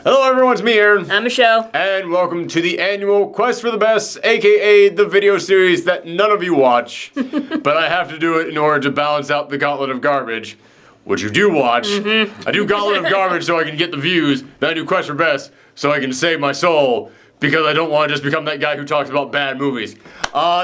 Hello everyone, it's me, Aaron. I'm Michelle. And welcome to the annual Quest for the Best, aka the video series that none of you watch. But I have to do it in order to balance out the Gauntlet of Garbage, which you do watch. I do Gauntlet of Garbage so I can get the views, then I do Quest for Best so I can save my soul, because I don't want to just become that guy who talks about bad movies.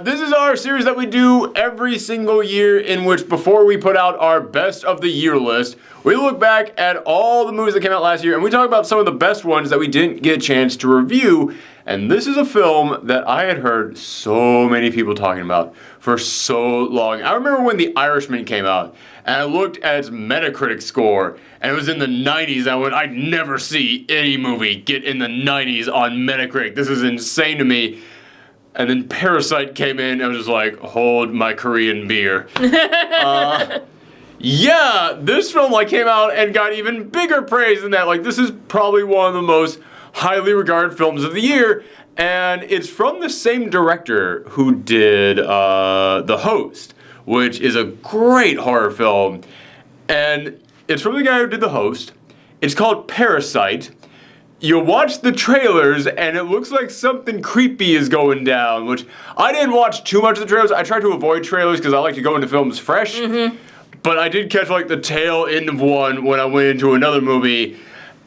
This is our series that we do every single year, in which before we put out our best of the year list, we look back at all the movies that came out last year and we talk about some of the best ones that we didn't get a chance to review. And this is a film that I had heard so many people talking about for so long. I remember when The Irishman came out and I looked at its Metacritic score and it was in the 90s. And I went, I'd never see any movie get in the 90s on Metacritic. This is insane to me. And then Parasite came in and I was just like, hold my Korean beer. Yeah, this film came out and got even bigger praise than that. This is probably one of the most highly regarded films of the year, and it's from the same director who did The Host, which is a great horror film. And it's from the guy who did The Host. It's called Parasite. You watch the trailers and it looks like something creepy is going down, which I didn't watch too much of the trailers. I try to avoid trailers because I like to go into films fresh. But I did catch the tail end of one when I went into another movie.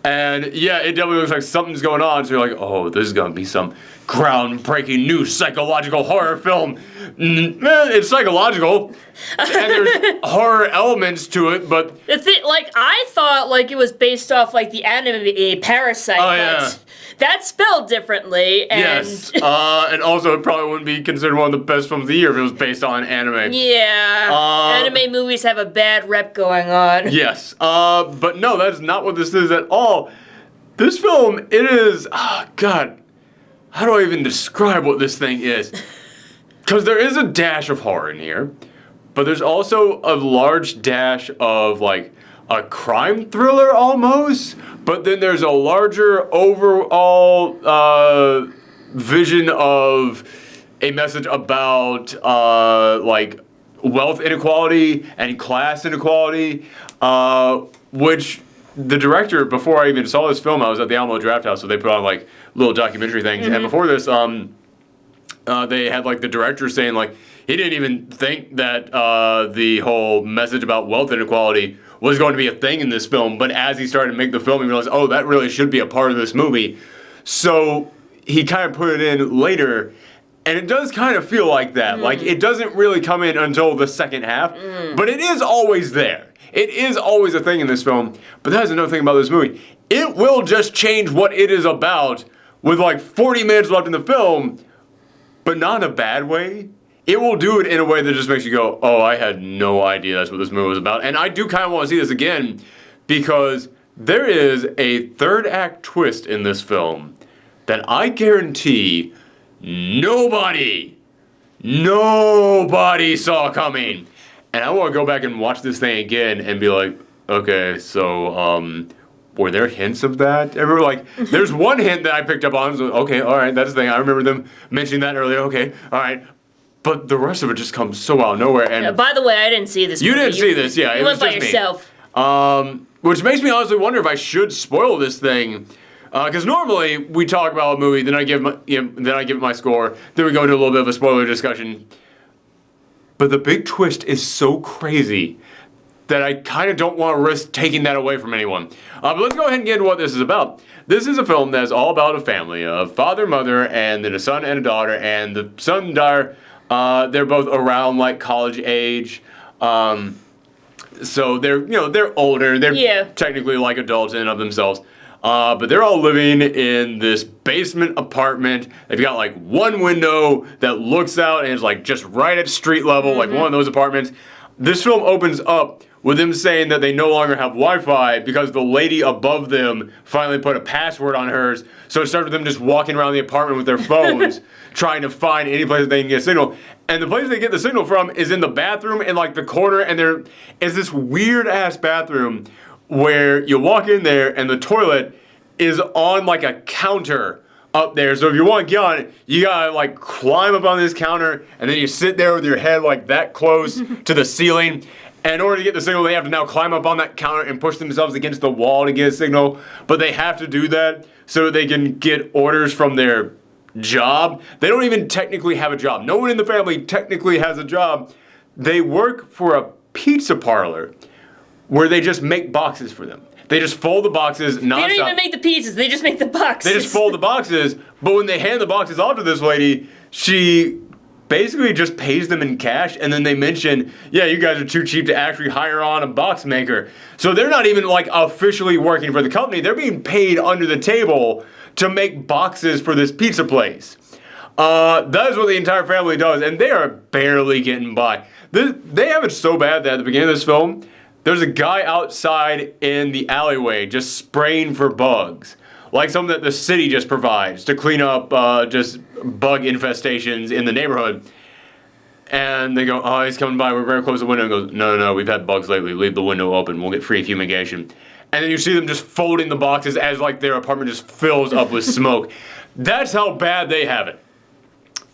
And yeah, it definitely looks like something's going on. So you're like, oh, this is going to be some groundbreaking new psychological horror film. It's psychological. And there's horror elements to it, but... I thought it was based off the anime Parasite. Oh, yeah. That's spelled differently. And yes. And also it probably wouldn't be considered one of the best films of the year if it was based on anime. Yeah. Anime movies have a bad rep going on. Yes. But no, that's not what this is at all. This film, it is... Oh, God. How do I even describe what this thing is? Because there is a dash of horror in here, but there's also a large dash of a crime thriller almost, but then there's a larger overall vision of a message about wealth inequality and class inequality, which the director, before I even saw this film, I was at the Alamo Draft House, so they put on little documentary things, and before this, they had the director saying he didn't even think that the whole message about wealth inequality was going to be a thing in this film, but as he started to make the film, he realized, oh, that really should be a part of this movie. So he kind of put it in later, and it does kind of feel like that. It doesn't really come in until the second half, but it is always there. It is always a thing in this film, but that's another thing about this movie. It will just change what it is about with 40 minutes left in the film, but not in a bad way. It will do it in a way that just makes you go, oh, I had no idea that's what this movie was about. And I do kind of want to see this again because there is a third act twist in this film that I guarantee nobody saw coming. And I want to go back and watch this thing again and be like, okay, so, were there hints of that? I remember, there's one hint that I picked up on. So, okay, all right, that's the thing. I remember them mentioning that earlier. Okay, all right. But the rest of it just comes so out of nowhere. And by the way, I didn't see this movie. You didn't see this, yeah. You went by yourself. Which makes me honestly wonder if I should spoil this thing. Because normally we talk about a movie, then I give it my score, then we go into a little bit of a spoiler discussion. But the big twist is so crazy that I kind of don't want to risk taking that away from anyone. But let's go ahead and get into what this is about. This is a film that's all about a family of father, mother, and then a son and a daughter. And the son and daughter, they're both around college age. So they're older. They're technically adults in and of themselves. But they're all living in this basement apartment. They've got one window that looks out and is just right at street level, one of those apartments. This film opens up with them saying that they no longer have Wi-Fi because the lady above them finally put a password on hers. So it started with them just walking around the apartment with their phones, trying to find any place they can get a signal. And the place they get the signal from is in the bathroom in the corner, and there is this weird-ass bathroom where you walk in there and the toilet is on a counter up there. So if you want to get on it, you gotta climb up on this counter and then you sit there with your head that close to the ceiling. And in order to get the signal, they have to now climb up on that counter and push themselves against the wall to get a signal. But they have to do that so that they can get orders from their job. They don't even technically have a job. No one in the family technically has a job. They work for a pizza parlor where they just make boxes for them. They just fold the boxes nonstop. They don't even make the pizzas, they just make the boxes. They just fold the boxes, but when they hand the boxes off to this lady, she basically just pays them in cash, and then they mention, yeah, you guys are too cheap to actually hire on a box maker. So they're not even like officially working for the company. They're being paid under the table to make boxes for this pizza place. That is what the entire family does, and they are barely getting by. They have it so bad that at the beginning of this film, there's a guy outside in the alleyway just spraying for bugs. Like something that the city just provides to clean up just bug infestations in the neighborhood. And they go, oh, he's coming by, we're very close to the window. And goes, no, we've had bugs lately. Leave the window open, we'll get free fumigation. And then you see them just folding the boxes as like their apartment just fills up with smoke. That's how bad they have it.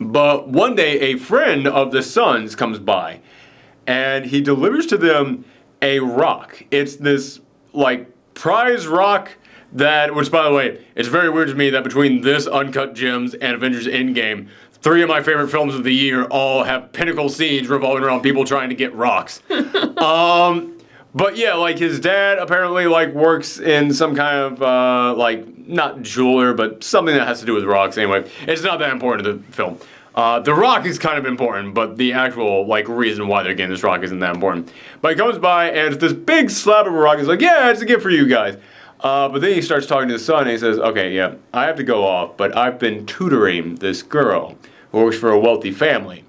But one day, a friend of the son's comes by, and he delivers to them a rock. It's this like prize rock that, which by the way, it's very weird to me that between this Uncut Gems and Avengers Endgame, 3 of my favorite films of the year all have pinnacle scenes revolving around people trying to get rocks. But yeah, like his dad apparently like works in some kind of like not jeweler, but something that has to do with rocks. Anyway, it's not that important to the film. The rock is kind of important, but the actual like reason why they're getting this rock isn't that important. But he comes by and it's this big slab of a rock. He's like, yeah, it's a gift for you guys. But then he starts talking to his son and he says, okay, yeah, I have to go off, but I've been tutoring this girl who works for a wealthy family.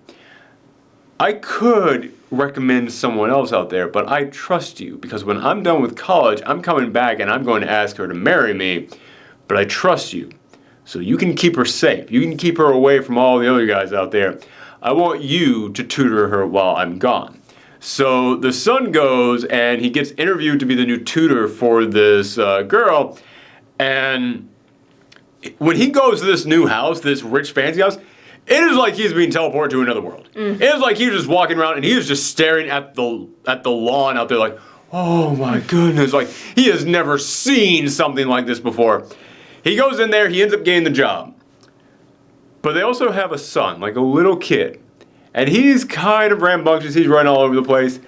I could recommend someone else out there, but I trust you because when I'm done with college, I'm coming back and I'm going to ask her to marry me, but I trust you. So you can keep her safe. You can keep her away from all the other guys out there. I want you to tutor her while I'm gone. So the son goes and he gets interviewed to be the new tutor for this girl. And when he goes to this new house, this rich fancy house, it is like he's being teleported to another world. It is like he's just walking around and he is just staring at the lawn out there like, oh my goodness, like he has never seen something like this before. He goes in there, he ends up getting the job. But they also have a son, like a little kid. And he's kind of rambunctious, he's running all over the place.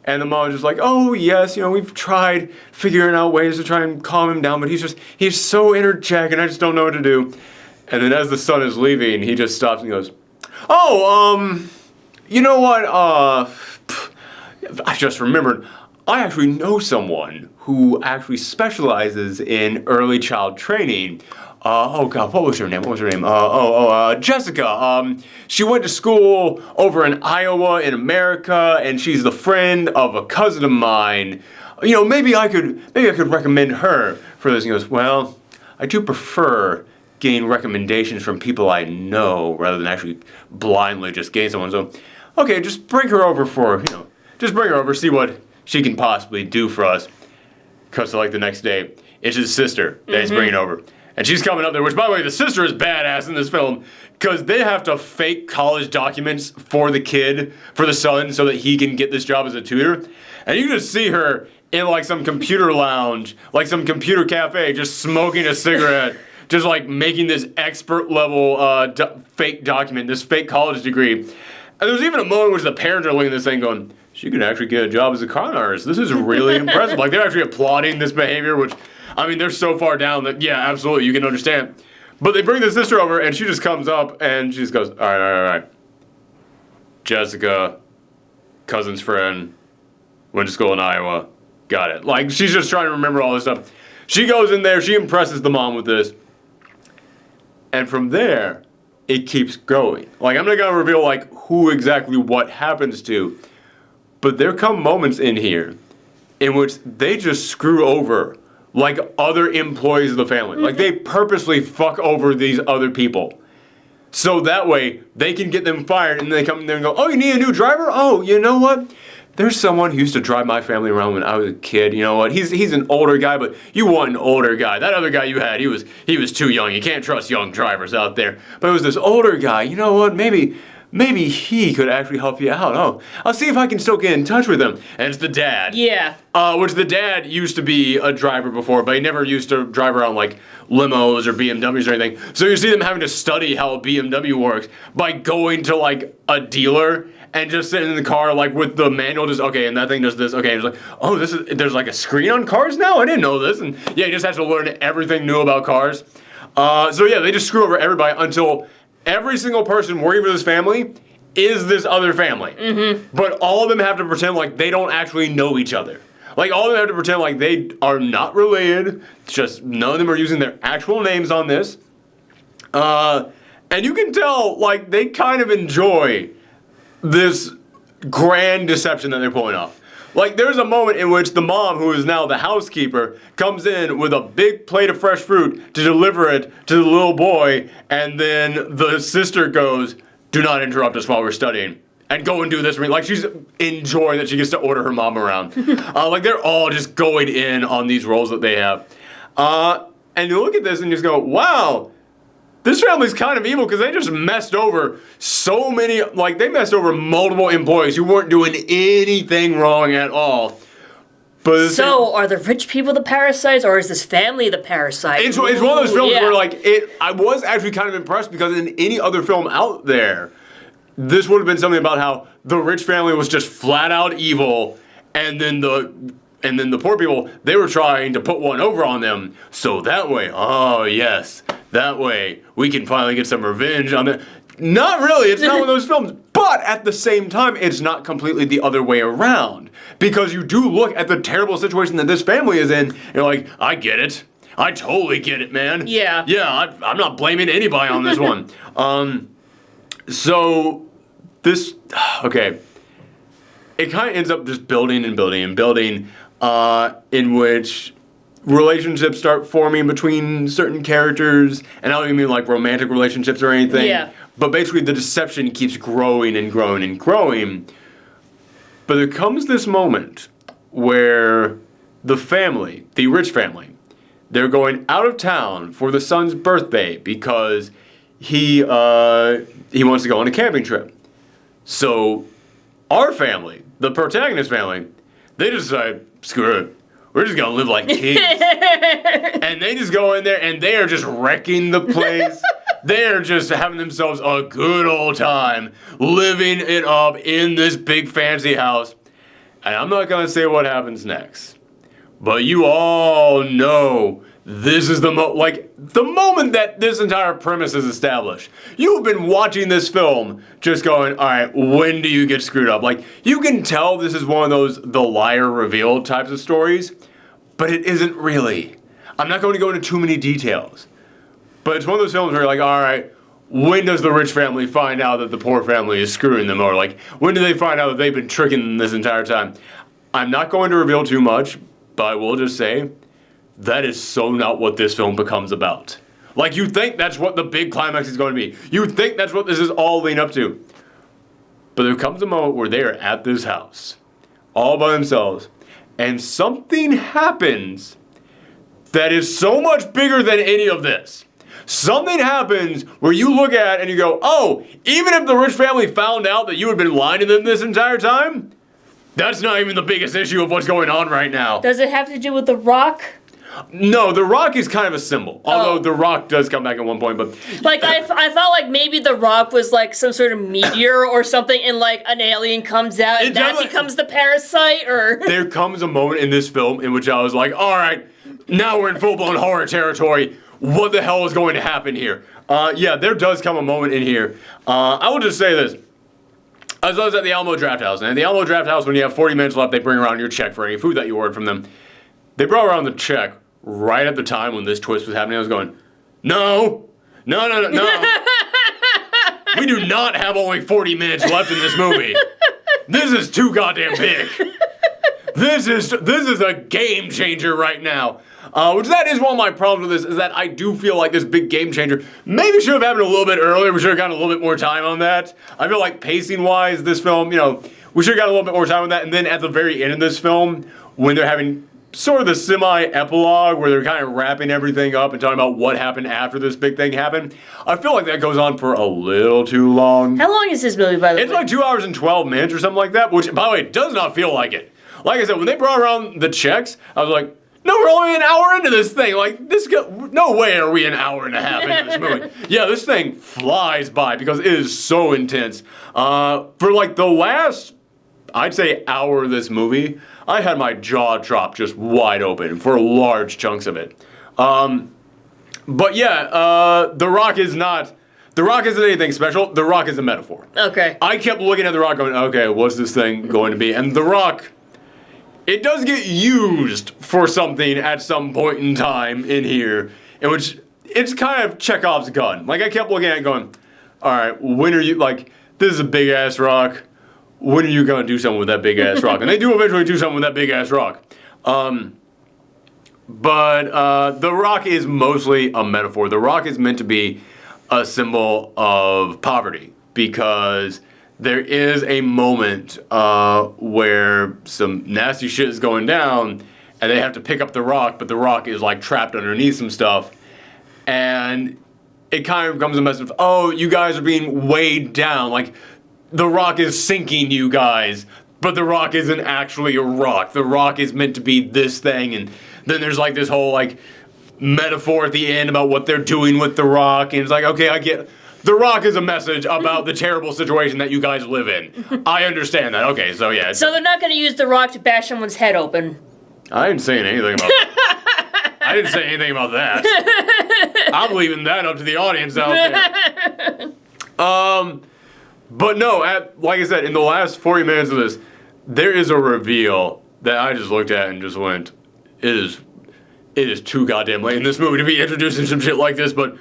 And the mom is just like, oh yes, we've tried figuring out ways to try and calm him down, but he's so energetic and I just don't know what to do. And then as the son is leaving, he just stops and goes, oh, you know what, I just remembered, I actually know someone who actually specializes in early child training. Oh God, what was her name? Jessica. She went to school over in Iowa in America, and she's the friend of a cousin of mine. Maybe I could recommend her for this. And he goes, well, I do prefer getting recommendations from people I know rather than actually blindly just getting someone. So, okay, just bring her over see what she can possibly do for us. Because like the next day, it's his sister that he's bringing over. And she's coming up there, which by the way, the sister is badass in this film because they have to fake college documents for the kid, for the son, so that he can get this job as a tutor. And you can just see her in like some computer lounge, like some computer cafe, just smoking a cigarette, just like making this expert level fake document, this fake college degree. And there's even a moment where the parents are looking at this thing going, she can actually get a job as a con artist. This is really impressive. Like they're actually applauding this behavior, which, I mean, they're so far down that, yeah, absolutely, you can understand. But they bring the sister over, and she just comes up, and she just goes, all right. Jessica, cousin's friend, went to school in Iowa, got it. Like, she's just trying to remember all this stuff. She goes in there, she impresses the mom with this. And from there, it keeps going. Like, I'm not going to reveal, like, who exactly what happens to, but there come moments in here in which they just screw over like other employees of the family. Like they purposely fuck over these other people. So that way they can get them fired and they come in there and go, oh, you need a new driver? Oh, you know what? There's someone who used to drive my family around when I was a kid. You know what? He's an older guy, but you want an older guy. That other guy you had, he was too young. You can't trust young drivers out there. But it was this older guy. You know what? Maybe maybe he could actually help you out. Oh, I'll see if I can still get in touch with him. And it's the dad. Yeah. Which the dad used to be a driver before, but he never used to drive around like limos or BMWs or anything. So you see them having to study how a BMW works by going to like a dealer and just sitting in the car like with the manual, just okay, and that thing does this. Okay, and it's like, oh, there's like a screen on cars now. I didn't know this. And yeah, he just has to learn everything new about cars. So yeah, they just screw over everybody until every single person working for this family is this other family. Mm-hmm. But all of them have to pretend like they don't actually know each other. Like, all of them have to pretend like they are not related. It's just none of them are using their actual names on this. And you can tell, like, they kind of enjoy this grand deception that they're pulling off. Like, there's a moment in which the mom, who is now the housekeeper, comes in with a big plate of fresh fruit to deliver it to the little boy, and then the sister goes, "Do not interrupt us while we're studying. And go and do this." Like, she's enjoying that she gets to order her mom around. Like, they're all just going in on these roles that they have. And you look at this and you just go, wow, this family's kind of evil because they just messed over so many, like, they messed over multiple employees who weren't doing anything wrong at all. But so, are the rich people the parasites, or is this family the parasite? It's one of those films where, like, I was actually kind of impressed because in any other film out there, this would have been something about how the rich family was just flat out evil, and then the poor people, they were trying to put one over on them. So that way, oh yes, that way we can finally get some revenge on them. Not really, it's not one of those films. But at the same time, it's not completely the other way around. Because you do look at the terrible situation that this family is in, and you're like, I get it. I totally get it, man. Yeah. Yeah, I'm not blaming anybody on this one. So, this, okay, it kind of ends up just building and building and building, in which relationships start forming between certain characters, and I don't even mean like romantic relationships or anything, but basically the deception keeps growing and growing and growing. But there comes this moment where the family, the rich family, they're going out of town for the son's birthday because he wants to go on a camping trip. So our family, the protagonist family, they just decide, screw it, we're just gonna live like kings. And they just go in there and they are just wrecking the place. They are just having themselves a good old time, living it up in this big fancy house. And I'm not gonna say what happens next, but you all know this is the moment that this entire premise is established. You've been watching this film just going, all right, when do you get screwed up? Like, you can tell this is one of those the liar revealed types of stories, but it isn't really. I'm not going to go into too many details, but it's one of those films where you're like, all right, when does the rich family find out that the poor family is screwing them? Or like, when do they find out that they've been tricking them this entire time? I'm not going to reveal too much, but I will just say, that is so not what this film becomes about. Like, you think that's what the big climax is going to be. You think that's what this is all leading up to. But there comes a moment where they are at this house, all by themselves, and something happens that is so much bigger than any of this. Something happens where you look at it and you go, oh, even if the rich family found out that you had been lying to them this entire time, that's not even the biggest issue of what's going on right now. Does it have to do with The Rock? No, The Rock is kind of a symbol. Although The Rock does come back at one point, but... Like, I thought, like, maybe The Rock was, like, some sort of meteor or something, and, like, an alien comes out, and that becomes the parasite, or... There comes a moment in this film in which I was like, all right, now we're in full-blown horror territory. What the hell is going to happen here? Yeah, there does come a moment in here. I will just say this. I was at the Alamo Drafthouse, and at the Alamo Drafthouse, when you have 40 minutes left, they bring around your check for any food that you ordered from them. They brought around the check right at the time when this twist was happening. I was going, no. We do not have only 40 minutes left in this movie. This is too goddamn big. This is a game changer right now. Which that is one of my problems with this, is that I do feel like this big game changer maybe should have happened a little bit earlier. We should have gotten a little bit more time on that. I feel like pacing-wise, this film, we should have gotten a little bit more time on that. And then at the very end of this film, when they're having sort of the semi-epilogue where they're kind of wrapping everything up and talking about what happened after this big thing happened. I feel like that goes on for a little too long. How long is this movie, by the way? It's like 2 hours and 12 minutes or something like that, which, by the way, does not feel like it. Like I said, when they brought around the checks, I was like, no, we're only an hour into this thing. Like, no way are we an hour and a half into this movie. Yeah, this thing flies by because it is so intense. For like the last, I'd say, hour of this movie, I had my jaw drop just wide open for large chunks of it. But yeah, The Rock isn't anything special. The Rock is a metaphor. Okay. I kept looking at The Rock going, okay, what's this thing going to be? And The Rock, it does get used for something at some point in time in here, in which it's kind of Chekhov's gun. Like, I kept looking at it going, all right, when are you, like, this is a big-ass rock. When are you going to do something with that big-ass rock? And they do eventually do something with that big-ass rock. But The Rock is mostly a metaphor. The Rock is meant to be a symbol of poverty because there is a moment where some nasty shit is going down and they have to pick up the rock, but the rock is like trapped underneath some stuff. And it kind of becomes a message of, oh, you guys are being weighed down. Like, the rock is sinking you guys, but the rock isn't actually a rock. The rock is meant to be this thing. And then there's like this whole like metaphor at the end about what they're doing with the rock. And it's like, okay, I get the rock is a message about the terrible situation that you guys live in. I understand that. Okay, so yeah. So they're not going to use the rock to bash someone's head open. I didn't say anything about that. I didn't say anything about that. I'm leaving that up to the audience out there. But no, like I said, in the last 40 minutes of this, there is a reveal that I just looked at and just went, it is too goddamn late in this movie to be introducing some shit like this, but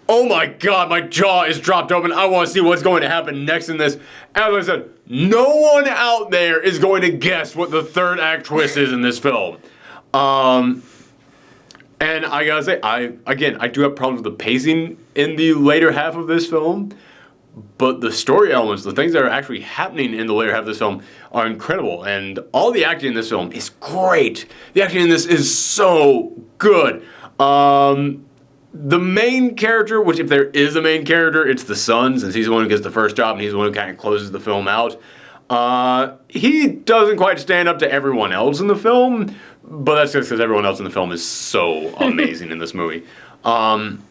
oh my god, my jaw is dropped open. I want to see what's going to happen next in this. As I said, no one out there is going to guess what the third act twist is in this film. And I gotta say, I do have problems with the pacing in the later half of this film, but the story elements, the things that are actually happening in the later half of this film are incredible, and all the acting in this film is great. The acting in this is so good. The main character, which if there is a main character, it's the son, since he's the one who gets the first job and he's the one who kind of closes the film out. He doesn't quite stand up to everyone else in the film, but that's just because everyone else in the film is so amazing in this movie. Man.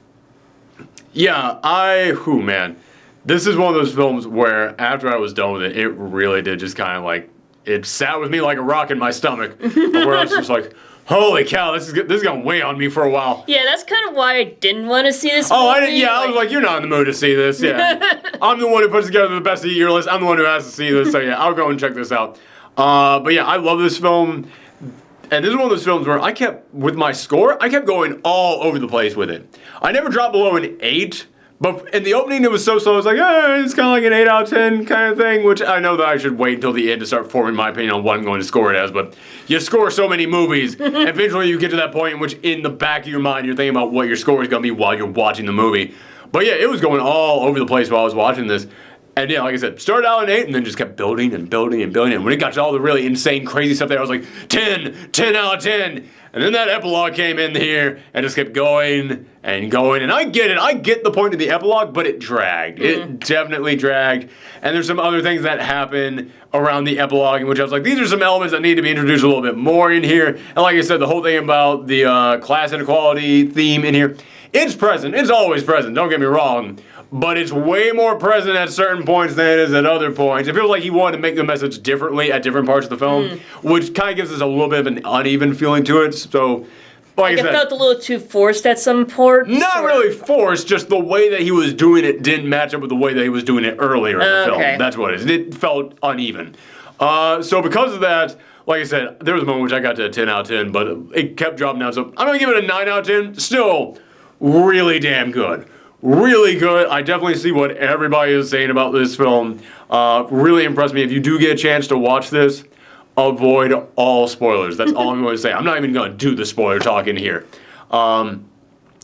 This is one of those films where after I was done with it, it really did just kind of like, it sat with me like a rock in my stomach, where I was just like, holy cow, this is going to weigh on me for a while. Yeah, that's kind of why I didn't want to see this movie. Oh, I didn't, yeah, I was like, you're not in the mood to see this, yeah. I'm the one who puts together the best of your list. I'm the one who has to see this, so yeah, I'll go and check this out. But yeah, I love this film. And this is one of those films where with my score, I kept going all over the place with it. I never dropped below an 8. But in the opening, it was so slow. I was like, it's kind of like an 8 out of 10 kind of thing, which I know that I should wait until the end to start forming my opinion on what I'm going to score it as. But you score so many movies, eventually you get to that point in which in the back of your mind, you're thinking about what your score is going to be while you're watching the movie. But yeah, it was going all over the place while I was watching this. And yeah, like I said, started out at 8 and then just kept building and building and building. And when it got to all the really insane, crazy stuff there, I was like, 10 out of 10. And then that epilogue came in here and just kept going and going. And I get it. I get the point of the epilogue, but it dragged. Mm-hmm. It definitely dragged. And there's some other things that happen around the epilogue in which I was like, these are some elements that need to be introduced a little bit more in here. And like I said, the whole thing about the class inequality theme in here, it's present. It's always present. Don't get me wrong. But it's way more present at certain points than it is at other points. It feels like he wanted to make the message differently at different parts of the film, which kind of gives us a little bit of an uneven feeling to it. So, like I said, it felt a little too forced at some parts. Not really forced, just the way that he was doing it didn't match up with the way that he was doing it earlier in the film. That's what it is. It felt uneven. So because of that, like I said, there was a moment which I got to a 10 out of 10, but it kept dropping down. So I'm going to give it a 9 out of 10. Still really damn good. Really good. I definitely see what everybody is saying about this film. Really impressed me. If you do get a chance to watch this, avoid all spoilers. That's all I'm going to say. I'm not even going to do the spoiler talk in here. But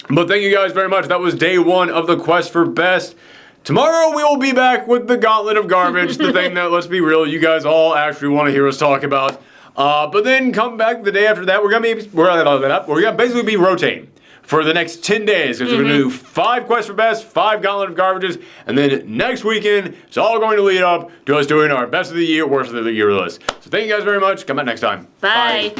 thank you guys very much. That was day 1 of the quest for best. Tomorrow we will be back with the gauntlet of garbage, the thing that, let's be real, you guys all actually want to hear us talk about. But then come back the day after that. We're gonna basically be rotating for the next 10 days because we're gonna do 5 quests for best, 5 gauntlet of garbages, and then next weekend it's all going to lead up to us doing our best of the year, worst of the year list. So thank you guys very much. Come back next time. Bye.